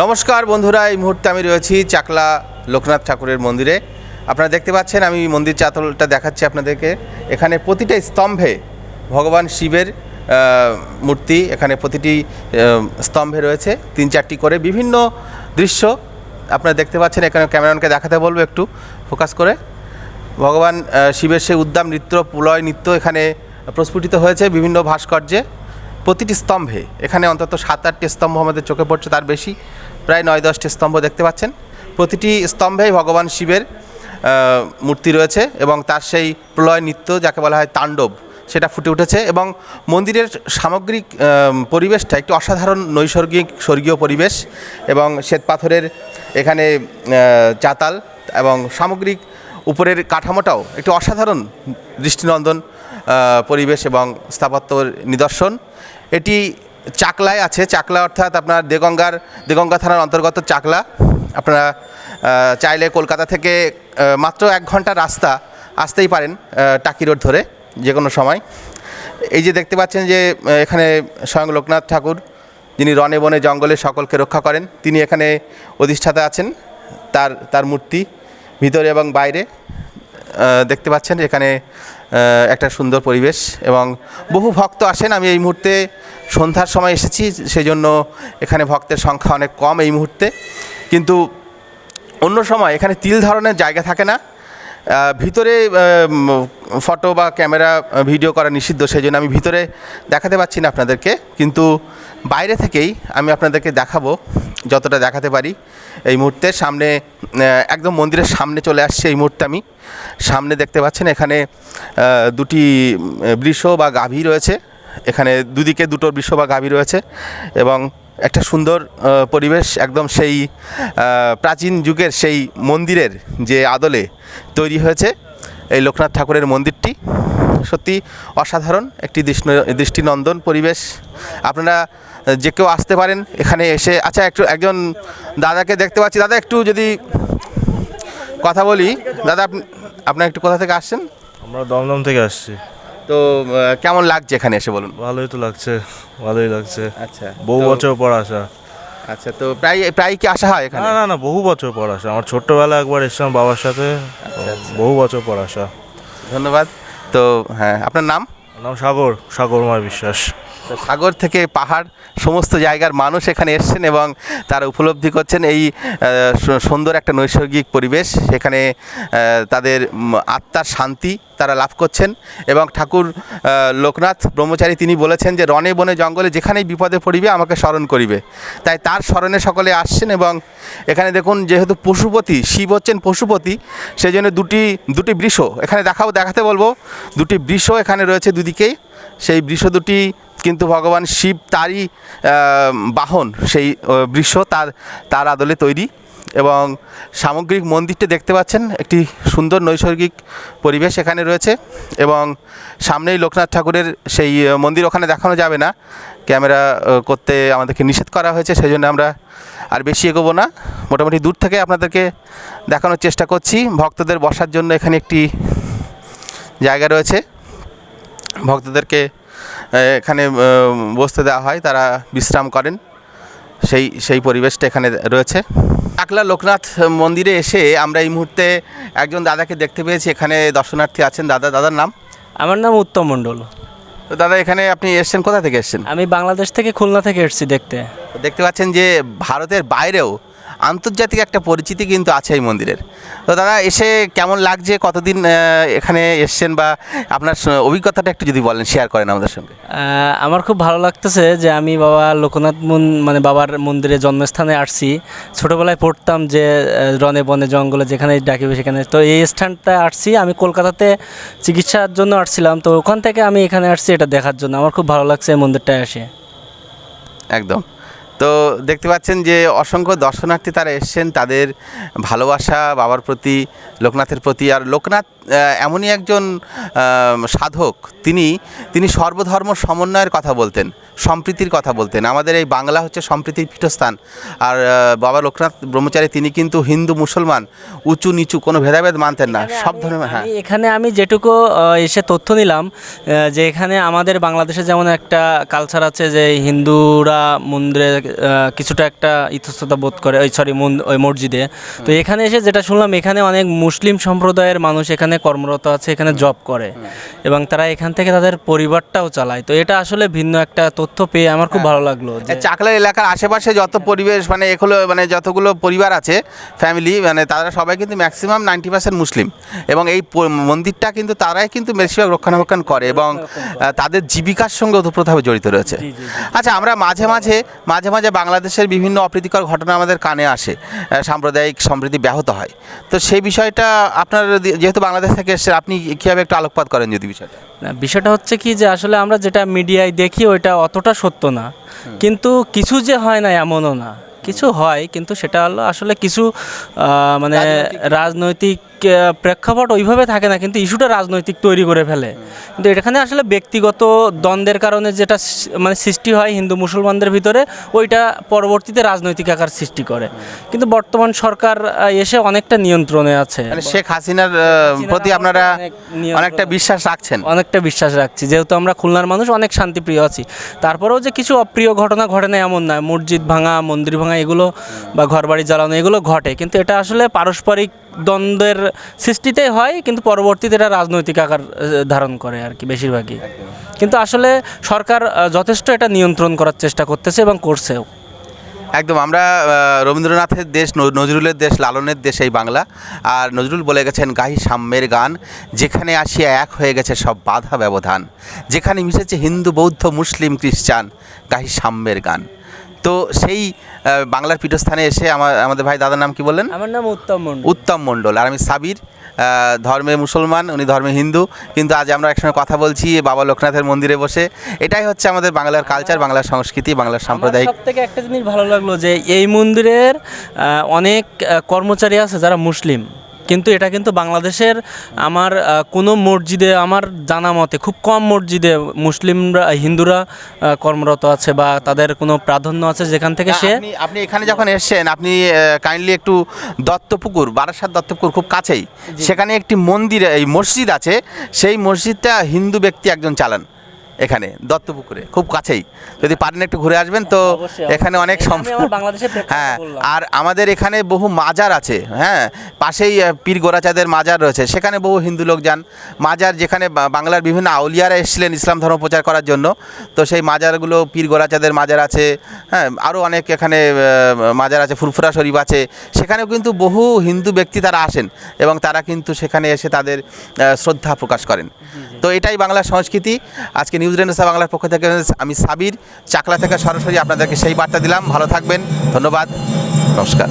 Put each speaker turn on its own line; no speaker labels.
নমস্কার বন্ধুরা, এই মুহূর্তে আমি রয়েছি চাকলা লোকনাথ ঠাকুরের মন্দিরে। আপনারা দেখতে পাচ্ছেন আমি মন্দির চাতলটা দেখাচ্ছি আপনাদেরকে। এখানে প্রতিটা স্তম্ভে ভগবান শিবের মূর্তি, এখানে প্রতিটি স্তম্ভে রয়েছে 3-4টি করে বিভিন্ন দৃশ্য আপনারা দেখতে পাচ্ছেন। এখানে ক্যামেরাম্যানকে দেখাতে বলবো একটু ফোকাস করে। ভগবান শিবের সেই উদ্দাম নৃত্য, প্রলয় নৃত্য এখানে প্রস্ফুটিত হয়েছে বিভিন্ন ভাস্কর্যে। প্রতিটি স্তম্ভে এখানে অন্তত 7-8টি স্তম্ভ আমাদের চোখে পড়ছে, তার বেশি প্রায় 9-10টি স্তম্ভ দেখতে পাচ্ছেন। প্রতিটি স্তম্ভেই ভগবান শিবের মূর্তি রয়েছে এবং তার সেই প্রলয় নৃত্য যাকে বলা হয় তাণ্ডব, সেটা ফুটে উঠেছে। এবং মন্দিরের সামগ্রিক পরিবেশটা একটি অসাধারণ নৈসর্গিক স্বর্গীয় পরিবেশ এবং শ্বেতপাথরের এখানে চাতাল এবং সামগ্রিক উপরের কাঠামোটাও একটি অসাধারণ দৃষ্টিনন্দন পরিবেশ এবং স্থাপত্যর নিদর্শন। এটি চাকলায় আছে। চাকলা অর্থাৎ আপনার দেগঙ্গা থানার অন্তর্গত চাকলা। আপনারা চাইলে কলকাতা থেকে মাত্র 1 ঘন্টা রাস্তা আসতেই পারেন টাকি রোড ধরে যে কোনো সময়। এই যে দেখতে পাচ্ছেন যে এখানে স্বয়ং লোকনাথ ঠাকুর, যিনি রনে বনে জঙ্গলে সকলকে রক্ষা করেন, তিনি এখানে অধিষ্ঠাতা আছেন। তার মূর্তি ভিতরে এবং বাইরে দেখতে পাচ্ছেন। এখানে একটা সুন্দর পরিবেশ এবং বহু ভক্ত আসেন। আমি এই মুহূর্তে সন্ধ্যার সময় এসেছি, সেই জন্য এখানে ভক্তের সংখ্যা অনেক কম এই মুহূর্তে। কিন্তু অন্য সময় এখানে তিল ধারণের জায়গা থাকে না। ভিতরে ফটো বা ক্যামেরা ভিডিও করা নিষিদ্ধ, সেই জন্য আমি ভিতরে দেখাতে পারছি না আপনাদেরকে, কিন্তু বাইরে থেকেই আমি আপনাদেরকে দেখাবো যতটা দেখাতে পারি। এই মুহূর্তে সামনে একদম মন্দিরের সামনে চলে আসছে। এই মুহূর্তে আমি সামনে দেখতে পাচ্ছেন এখানে 2টি বৃষ বা গাভী রয়েছে। এখানে দুদিকে 2টো বৃষ বা গাভী রয়েছে এবং একটা সুন্দর পরিবেশ, একদম সেই প্রাচীন যুগের সেই মন্দিরের যে আদলে তৈরি হয়েছে এই লোকনাথ ঠাকুরের মন্দিরটি। সত্যি অসাধারণ একটি দৃষ্টিনন্দন পরিবেশ। আপনারা যে কেউ আসতে পারেন এখানে এসে। আচ্ছা, একজন দাদাকে দেখতে পাচ্ছি। দাদা, একটু যদি কথা বলি। দাদা, আপনার একটু কোথা থেকে আসছেন?
আমরা দমদম থেকে আসছি।
তো কেমন লাগছে এখানে এসে বলুন?
ভালোই তো লাগছে, ভালোই লাগছে।
আচ্ছা,
বহু বছর পর আসা।
আচ্ছা, তো প্রায় কি আসা হয় এখানে?
না, বহু বছর পর আসা। আমার ছোট্টবেলায় একবার এসেছিলাম বাবার সাথে। বহু বছর পর আসা।
ধন্যবাদ। তো হ্যাঁ, আপনার নাম?
নাম সাগরময় বিশ্বাস।
সাগর থেকে পাহাড় সমস্ত জায়গার মানুষ এখানে এসছেন এবং তারা উপলব্ধি করছেন এই সুন্দর একটা নৈসর্গিক পরিবেশ। সেখানে তাদের আত্মার শান্তি তারা লাভ করছেন। এবং ঠাকুর লোকনাথ ব্রহ্মচারী তিনি বলেছেন যে রনে বনে জঙ্গলে যেখানেই বিপদে পড়িবে আমাকে স্মরণ করিবে। তাই তার স্মরণে সকলে আসছেন। এবং এখানে দেখুন, যেহেতু পশুপতি, শিব হচ্ছেন পশুপতি, সেই জন্য দুটি বৃষ এখানে দেখাতে বলবো। 2টি বৃষ এখানে রয়েছে দুদিকেই। সেই বৃষ দুটি কিন্তু ভগবান শিব তারই বাহন, সেই বৃষ তার আদলে তৈরি। এবং সামগ্রিক মন্দিরটি দেখতে পাচ্ছেন, একটি সুন্দর নৈসর্গিক পরিবেশ এখানে রয়েছে। এবং সামনেই লোকনাথ ঠাকুরের সেই মন্দির, ওখানে দেখানো যাবে না, ক্যামেরা করতে আমাদেরকে নিষেধ করা হয়েছে, সেই জন্য আমরা আর বেশি এগোবো না। মোটামুটি দূর থেকে আপনাদেরকে দেখানোর চেষ্টা করছি। ভক্তদের বসার জন্য এখানে একটি জায়গা রয়েছে। ভক্তদেরকে এখানে বসতে দেওয়া হয়, তারা বিশ্রাম করেন। সেই পরিবেশটা এখানে রয়েছে। চাকলা লোকনাথ মন্দিরে এসে আমরা এই মুহূর্তে একজন দাদাকে দেখতে পেয়েছি। এখানে দর্শনার্থী আছেন। দাদার নাম?
আমার নাম উত্তম মণ্ডল।
তো দাদা, এখানে আপনি এসছেন কোথা থেকে এসছেন?
আমি বাংলাদেশ থেকে খুলনা থেকে এসেছি
দেখতে পাচ্ছেন যে ভারতের বাইরেও আন্তর্জাতিক একটা পরিচিতি কিন্তু আছে এই মন্দিরের। তো দাদা, এসে কেমন লাগছে? কতদিন এখানে এসছেন বা আপনার অভিজ্ঞতাটা একটু যদি বলেন, শেয়ার করেন আমাদের সঙ্গে।
আমার খুব ভালো লাগতেছে যে আমি বাবা লোকনাথ বাবার মন্দিরে জন্মস্থানে আসছি। ছোটোবেলায় পড়তাম যে রনে বনে জঙ্গলে যেখানে ডাকিবে সেখানে। তো এই স্থানটা আসছি, আমি কলকাতাতে চিকিৎসার জন্য আসছিলাম, তো ওখান থেকে আমি এখানে আসছি এটা দেখার জন্য। আমার খুব ভালো লাগছে এই মন্দিরটায় এসে।
একদম। তো দেখতে পাচ্ছেন যে অসংখ্য দর্শনার্থী তারা এসছেন, তাদের ভালোবাসা বাবার প্রতি, লোকনাথের প্রতি। আর লোকনাথ এমনই একজন সাধক, তিনি সর্বধর্ম সমন্বয়ের কথা বলতেন। সম্প্রীতির কথা বলতেন। আমাদের এই বাংলা হচ্ছে সম্প্রীতির পীঠস্থান। আর বাবা লোকনাথ ব্রহ্মচারী তিনি কিন্তু হিন্দু মুসলমান উঁচু নিচু কোনো ভেদাভেদ মানতেন না, সব ধর্মের। হ্যাঁ,
এখানে আমি যেটুকু এসে তথ্য নিলাম যে এখানে আমাদের বাংলাদেশে যেমন একটা কালচার আছে যে হিন্দুরা মন্দিরে কিছুটা একটা ইতস্ততা বোধ করে, ওই মসজিদে। তো এখানে এসে যেটা শুনলাম, এখানে অনেক মুসলিম সম্প্রদায়ের মানুষ এখানে কর্মরত আছে, এখানে জব করে এবং তারা এখান থেকে তাদের পরিবারটাও চালায়। তো এটা আসলে ভিন্ন একটা তথ্য পেয়ে আমার খুব ভালো লাগলো।
চাকলা এলাকার আশেপাশে যত পরিবেশ মানে এগুলো মানে যতগুলো পরিবার আছে ফ্যামিলি, মানে তারা সবাই কিন্তু ম্যাক্সিমাম 90% মুসলিম, এবং এই মন্দিরটা কিন্তু তারাই কিন্তু বেশিরভাগ রক্ষণাবেক্ষণ করে এবং তাদের জীবিকার সঙ্গে ওতপ্রোতভাবে জড়িত রয়েছে। আচ্ছা, আমরা মাঝে মাঝে বাংলাদেশের বিভিন্ন অপ্রীতিকর ঘটনা আমাদের কানে আসে, সাম্প্রদায়িক সম্প্রীতি ব্যাহত হয়। তো সেই বিষয়টা আপনার যেহেতু বাংলাদেশ থেকে এসেছে, আপনি কীভাবে একটু আলোকপাত করেন যদি বিষয়টা?
না, বিষয়টা হচ্ছে কি যে আসলে আমরা যেটা মিডিয়ায় দেখি ওইটা অতটা সত্য না, কিন্তু কিছু যে হয় না এমনও না, কিছু হয়, কিন্তু সেটা হলো আসলে কিছু মানে রাজনৈতিক প্রেক্ষাপট ওইভাবে থাকে না, কিন্তু ইস্যুটা রাজনৈতিক তৈরি করে ফেলে। কিন্তু এখানে আসলে ব্যক্তিগত দ্বন্দ্বের কারণে যেটা মানে সৃষ্টি হয় হিন্দু মুসলমানদের ভিতরে, ওইটা পরবর্তীতে রাজনৈতিক আকার সৃষ্টি করে। কিন্তু বর্তমান সরকার এসে অনেকটা নিয়ন্ত্রণে আছে।
মানে শেখ হাসিনার প্রতি আপনারা অনেকটা বিশ্বাস রাখছেন?
অনেকটা বিশ্বাস রাখছি, যেহেতু আমরা খুলনার মানুষ অনেক শান্তিপ্রিয় আছি। তারপরেও যে কিছু অপ্রিয় ঘটনা ঘটে না এমন না, মসজিদ ভাঙা, মন্দির ভাঙা এগুলো বা ঘরবাড়ি জ্বালানো এগুলো ঘটে, কিন্তু এটা আসলে পারস্পরিক দ্বন্দ্বের সৃষ্টিতেই হয়, কিন্তু পরবর্তীতে এটা রাজনৈতিক আকার ধারণ করে আর কি বেশিরভাগই। কিন্তু আসলে সরকার যথেষ্ট এটা নিয়ন্ত্রণ করার চেষ্টা করতেছে এবং করছেও।
একদম। আমরা রবীন্দ্রনাথের দেশ, নজরুলের দেশ, লালনের দেশ এই বাংলা। আর নজরুল বলে গেছেন, গাহি সাম্যের গান, যেখানে আসিয়া এক হয়ে গেছে সব বাধা ব্যবধান, যেখানে মিশেছে হিন্দু বৌদ্ধ মুসলিম খ্রিস্টান, গাহি সাম্যের গান। তো সেই বাংলার পীঠস্থানে এসে আমাদের ভাই দাদার নাম কি বললেন?
আমার নাম
উত্তম মণ্ডল। আর আমি সাবির, ধর্মে মুসলমান, উনি ধর্মে হিন্দু, কিন্তু আজ আমরা একসঙ্গে কথা বলছি বাবা লোকনাথের মন্দিরে বসে। এটাই হচ্ছে আমাদের বাংলার কালচার, বাংলার সংস্কৃতি, বাংলার সাম্প্রদায়িক।
সবথেকে একটা জিনিস ভালো লাগলো যে এই মন্দিরের অনেক কর্মচারী আছে যারা মুসলিম, কিন্তু এটা কিন্তু বাংলাদেশের আমার কোনো মসজিদে আমার জানা মতে খুব কম মসজিদে মুসলিমরা হিন্দুরা কর্মরত আছে বা তাদের কোনো প্রাধান্য আছে যেখান থেকে সে।
আপনি এখানে যখন এসছেন, আপনি কাইন্ডলি একটু দত্তপুকুর, বারাসাত দত্তপুকুর খুব কাছেই, সেখানে একটি মন্দির, এই মসজিদ আছে, সেই মসজিদটা হিন্দু ব্যক্তি একজন চালান এখানে দত্তপুকুরে খুব কাছেই। যদি পারেন একটু ঘুরে আসবেন তো এখানে অনেক হ্যাঁ। আর আমাদের এখানে বহু মাজার আছে, হ্যাঁ, পাশেই পীর গোরাচাঁদের মাজার রয়েছে, সেখানে বহু হিন্দু লোক যান। মাজার যেখানে বাংলার বিভিন্ন আউলিয়ারা এসেছিলেন ইসলাম ধর্ম প্রচার করার জন্য, তো সেই মাজারগুলো পীর গোরাচাঁদের মাজার আছে, হ্যাঁ, আরও অনেক এখানে মাজার আছে, ফুরফুরা শরীফ আছে, সেখানেও কিন্তু বহু হিন্দু ব্যক্তি তারা আসেন এবং তারা কিন্তু সেখানে এসে তাদের শ্রদ্ধা প্রকাশ করেন। তো এটাই বাংলার সংস্কৃতি। আজকে নিউজ রেনেসাঁ বাংলার পক্ষ থেকে আমি সাবির, চাকলা থেকে সরাসরি আপনাদেরকে সেই বার্তা দিলাম। ভালো থাকবেন, ধন্যবাদ, নমস্কার।